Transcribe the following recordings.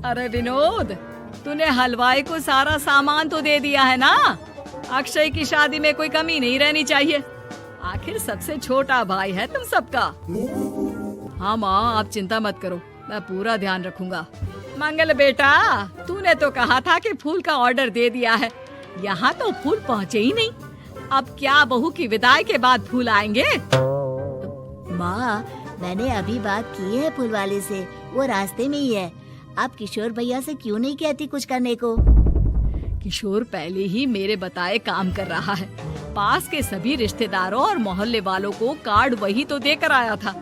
अरे विनोद, तूने हलवाई को सारा सामान तो दे दिया है ना? अक्षय की शादी में कोई कमी नहीं रहनी चाहिए। आखिर सबसे छोटा भाई है तुम सबका। हाँ माँ, आप चिंता मत करो, मैं पूरा ध्यान रखूंगा। मंगल बेटा, तूने तो कहा था कि फूल का ऑर्डर दे दिया है, यहाँ तो फूल पहुँचे ही नहीं। अब क्या बहू की विदाई के बाद फूल आएंगे? माँ, मैंने अभी बात की है फूल वाले से, वो रास्ते में ही है। आप किशोर भैया से क्यों नहीं कहती कुछ करने को? किशोर पहले ही मेरे बताए काम कर रहा है। पास के सभी रिश्तेदारों और मोहल्ले वालों को कार्ड वही तो देकर आया था।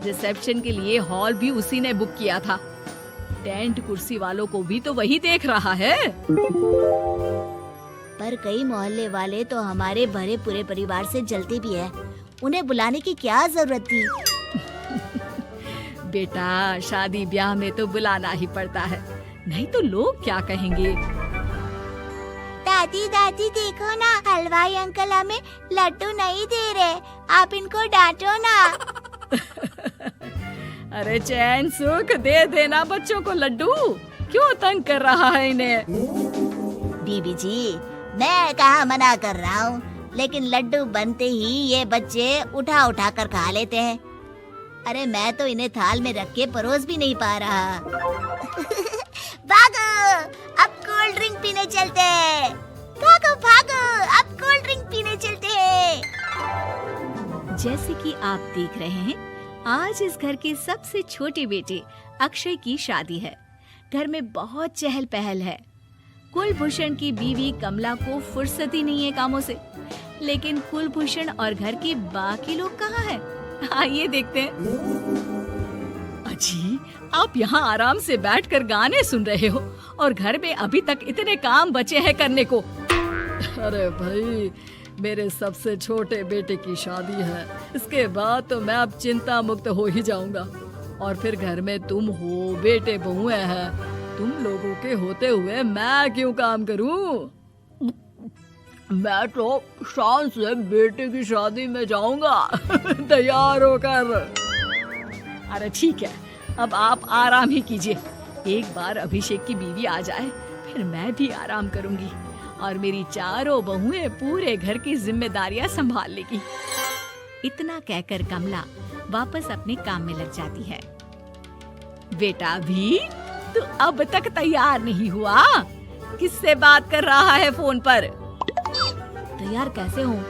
रिसेप्शन के लिए हॉल भी उसी ने बुक किया था। टेंट कुर्सी वालों को भी तो वही देख रहा है। पर कई मोहल्ले वाले तो हमारे भरे पूरे परिवार से जलते भी है, उन्हें बुलाने की क्या जरूरत थी? बेटा, शादी ब्याह में तो बुलाना ही पड़ता है, नहीं तो लोग क्या कहेंगे। दादी दादी देखो ना, हलवाई अंकल हमें लड्डू नहीं दे रहे, आप इनको डांटो ना। अरे चैन सुख दे देना बच्चों को लड्डू, क्यों तंग कर रहा है इन्हें? बीबी जी, मैं कहाँ मना कर रहा हूँ, लेकिन लड्डू बनते ही ये बच्चे उठा उठा कर खा लेते हैं। अरे मैं तो इन्हें थाल में रख के परोस भी नहीं पा रहा। भागो, अब कोल्ड ड्रिंक पीने चलते हैं। भागो भागो, अब कोल्ड ड्रिंक पीने चलते हैं। जैसे कि आप देख रहे हैं, आज इस घर के सबसे छोटे बेटे अक्षय की शादी है। घर में बहुत चहल पहल है। कुलभूषण की बीवी कमला को फुर्सत ही नहीं है कामों से, लेकिन कुलभूषण और घर के बाकी लोग कहाँ हैं? आइए देखते हैं। अजी, आप यहाँ आराम से बैठकर गाने सुन रहे हो और घर में अभी तक इतने काम बचे हैं करने को। अरे भाई, मेरे सबसे छोटे बेटे की शादी है, इसके बाद तो मैं अब चिंता मुक्त हो ही जाऊंगा। और फिर घर में तुम हो, बेटे बहुएं हैं, तुम लोगों के होते हुए मैं क्यों काम करूं? मैं तो शान से बेटे की शादी में जाऊंगा तैयार होकर। अरे ठीक है, अब आप आराम ही कीजिए। एक बार अभिषेक की बीवी आ जाए, फिर मैं भी आराम करूंगी और मेरी चारों बहुएं पूरे घर की जिम्मेदारियां संभाल लेगी। इतना कहकर कमला वापस अपने काम में लग जाती है। बेटा भी, तू अब तक तैयार नहीं हुआ? किससे बात कर रहा है फोन पर? तैयार कैसे हूँ?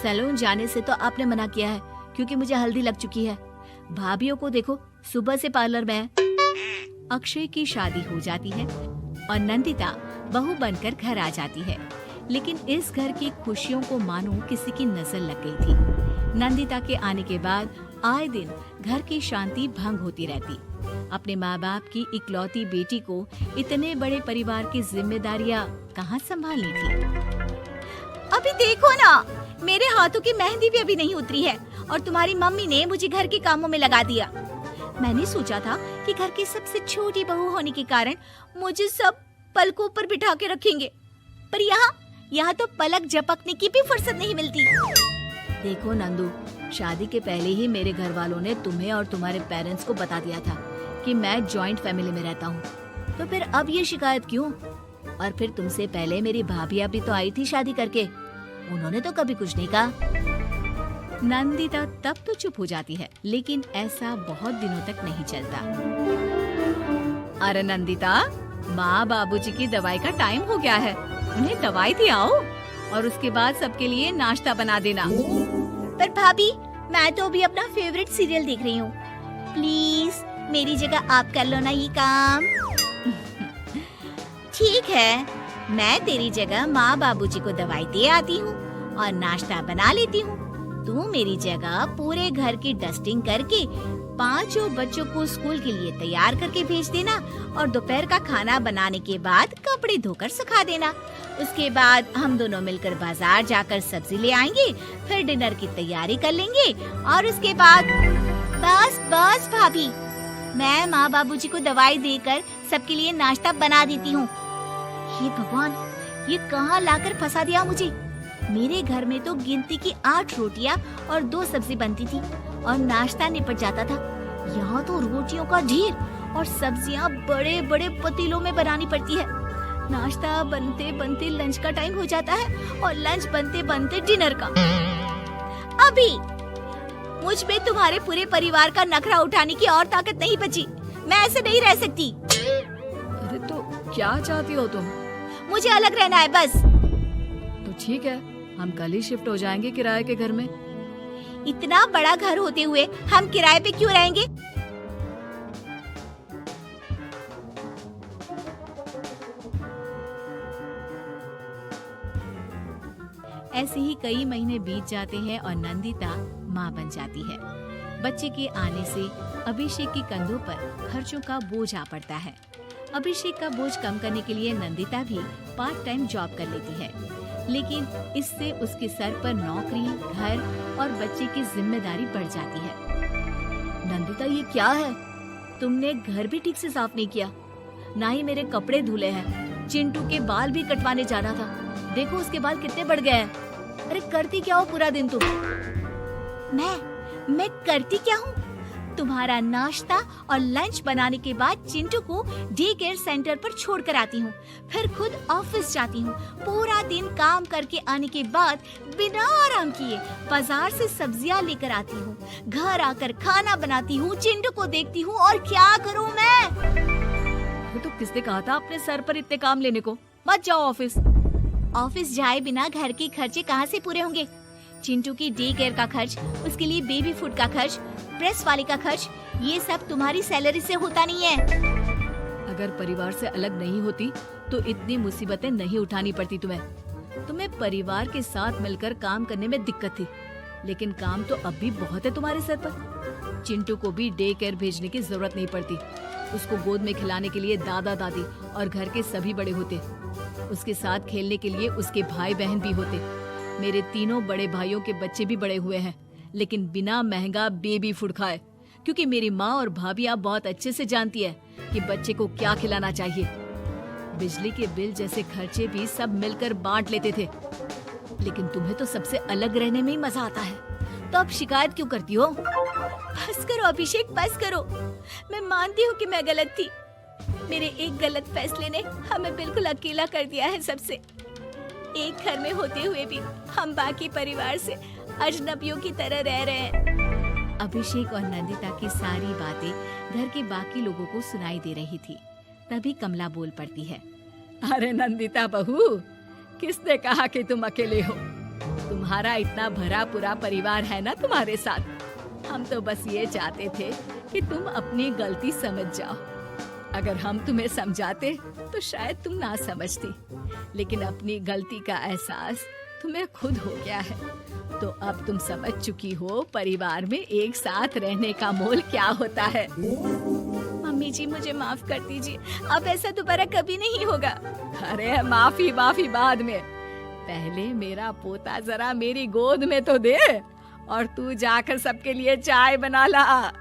सैलून जाने से तो आपने मना किया है, क्योंकि मुझे हल्दी लग चुकी है। भाभीयों को देखो, सुबह से पार्लर में है। अक्षय की शादी हो जाती है और नंदिता बहू बनकर घर आ जाती है, लेकिन इस घर की खुशियों को मानो किसी की नजर लग गई थी। नंदिता के आने के बाद आए दिन घर की शांति भंग होती रहती। अपने माँ बाप की इकलौती बेटी को इतने बड़े परिवार की जिम्मेदारियाँ कहाँ संभालनी थी। अभी देखो ना, मेरे हाथों की मेहंदी भी अभी नहीं उतरी है और तुम्हारी मम्मी ने मुझे घर के कामों में लगा दिया। मैंने सोचा था कि घर की सबसे छोटी बहू होने के कारण मुझे सब पलकों पर बिठा के रखेंगे, पर यहाँ तो पलक झपकने की भी फुर्सत नहीं मिलती। देखो नंदू, शादी के पहले ही मेरे घर वालों ने तुम्हें और तुम्हारे पेरेंट्स को बता दिया था कि मैं जॉइंट फैमिली में रहता हूँ, तो फिर अब ये शिकायत क्यों? और फिर तुमसे पहले मेरी भाभी भी तो आई थी शादी करके, उन्होंने तो कभी कुछ नहीं कहा। नंदिता तब तो चुप हो जाती है, लेकिन ऐसा बहुत दिनों तक नहीं चलता। अरे नंदिता, माँ बाबूजी की दवाई का टाइम हो गया है, उन्हें दवाई दी आओ और उसके बाद सबके लिए नाश्ता बना देना। पर भाभी, मैं तो अभी अपना फेवरेट सीरियल देख रही हूँ, प्लीज मेरी जगह आप कर लो ना ये काम। ठीक है, मैं तेरी जगह माँ बाबूजी को दवाई दे आती हूँ और नाश्ता बना लेती हूँ। तू मेरी जगह पूरे घर की डस्टिंग करके 5 बच्चों को स्कूल के लिए तैयार करके भेज देना और दोपहर का खाना बनाने के बाद कपड़े धोकर सुखा देना। उसके बाद हम दोनों मिलकर बाजार जाकर सब्जी ले आएंगे, फिर डिनर की तैयारी कर लेंगे और उसके बाद बस भाभी, मैं माँ बाबूजी को दवाई देकर सबके लिए नाश्ता बना देती हूँ। हे भगवान, ये कहाँ लाकर फंसा दिया मुझे। मेरे घर में तो गिनती की 8 रोटियाँ और 2 सब्जी बनती थी और नाश्ता निपट जाता था। यहाँ तो रोटियों का ढेर और सब्जियां बड़े बड़े पतीलों में बनानी पड़ती है। नाश्ता बनते बनते लंच का टाइम हो जाता है और लंच बनते बनते डिनर का। अभी मुझ में तुम्हारे पूरे परिवार का नखरा उठाने की और ताकत नहीं बची। मैं ऐसे नहीं रह सकती। अरे तो क्या चाहती हो तुम? मुझे अलग रहना है बस। तो ठीक है, हम कल ही शिफ्ट हो जाएंगे किराए के घर में। इतना बड़ा घर होते हुए हम किराए पे क्यों रहेंगे? ऐसे ही कई महीने बीत जाते हैं और नंदिता माँ बन जाती है। बच्चे के आने से अभिषेक के कंधों पर खर्चों का बोझ आ पड़ता है। अभिषेक का बोझ कम करने के लिए नंदिता भी पार्ट टाइम जॉब कर लेती है, लेकिन इससे उसके सर पर नौकरी, घर और बच्चे की जिम्मेदारी बढ़ जाती है। नंदिता, ये क्या है? तुमने घर भी ठीक से साफ नहीं किया, ना ही मेरे कपड़े धुले हैं। चिंटू के बाल भी कटवाने जाना था, देखो उसके बाल कितने बढ़ गए हैं। अरे करती क्या हो पूरा दिन तुम? मैं करती क्या हूँ? तुम्हारा नाश्ता और लंच बनाने के बाद चिंटू को डे केयर सेंटर पर छोड़ कर आती हूँ, फिर खुद ऑफिस जाती हूँ। पूरा दिन काम करके आने के बाद बिना आराम किए बाजार से सब्जियाँ लेकर आती हूँ, घर आकर खाना बनाती हूँ, चिंटू को देखती हूँ और क्या करूँ मैं? तो किसने कहा था अपने सर पर इतने काम लेने को? मत जाओ ऑफिस। ऑफिस जाए बिना घर के खर्चे कहाँ से पूरे होंगे? चिंटू की डे केयर का खर्च, उसके लिए बेबी फूड का खर्च, प्रेस वाले का खर्च, ये सब तुम्हारी सैलरी से होता नहीं है। अगर परिवार से अलग नहीं होती तो इतनी मुसीबतें नहीं उठानी पड़ती तुम्हें परिवार के साथ मिलकर काम करने में दिक्कत थी, लेकिन काम तो अब भी बहुत है तुम्हारे सर पर। चिंटू को भी डे केयर भेजने की जरूरत नहीं पड़ती। उसको गोद में खिलाने के लिए दादा दादी और घर के सभी बड़े होते। उसके साथ खेलने के लिए उसके भाई बहन भी होते। मेरे तीनों बड़े भाइयों के बच्चे भी बड़े हुए हैं, लेकिन बिना महंगा बेबी फूड खाए, क्योंकि मेरी माँ और भाभियाँ बहुत अच्छे से जानती है कि बच्चे को क्या खिलाना चाहिए। बिजली के बिल जैसे खर्चे भी सब मिलकर बांट लेते थे, लेकिन तुम्हें तो सबसे अलग रहने में ही मजा आता है, तो अब शिकायत क्यों करती हो? बस करो अभिषेक, बस करो। मैं मानती हूँ कि मैं गलत थी। मेरे एक गलत फैसले ने हमें बिल्कुल अकेला कर दिया है सबसे। एक घर में होते हुए भी हम बाकी परिवार से अजनबियों की तरह रह रहे हैं। अभिषेक और नंदिता की सारी बातें घर के बाकी लोगों को सुनाई दे रही थी। तभी कमला बोल पड़ती है। अरे नंदिता बहू, किसने कहा कि तुम अकेले हो? तुम्हारा इतना भरा पूरा परिवार है ना तुम्हारे साथ। हम तो बस ये चाहते थे कि तुम अपनी गलती समझ जाओ। अगर हम तुम्हें समझाते तो शायद तुम ना समझती, लेकिन अपनी गलती का एहसास तुम्हें खुद हो गया है, तो अब तुम समझ चुकी हो परिवार में एक साथ रहने का मोल क्या होता है। मम्मी जी, मुझे माफ कर दीजिए, अब ऐसा दोबारा कभी नहीं होगा। अरे माफी बाद में, पहले मेरा पोता जरा मेरी गोद में तो दे, और तू जाकर सबके लिए चाय बना ला।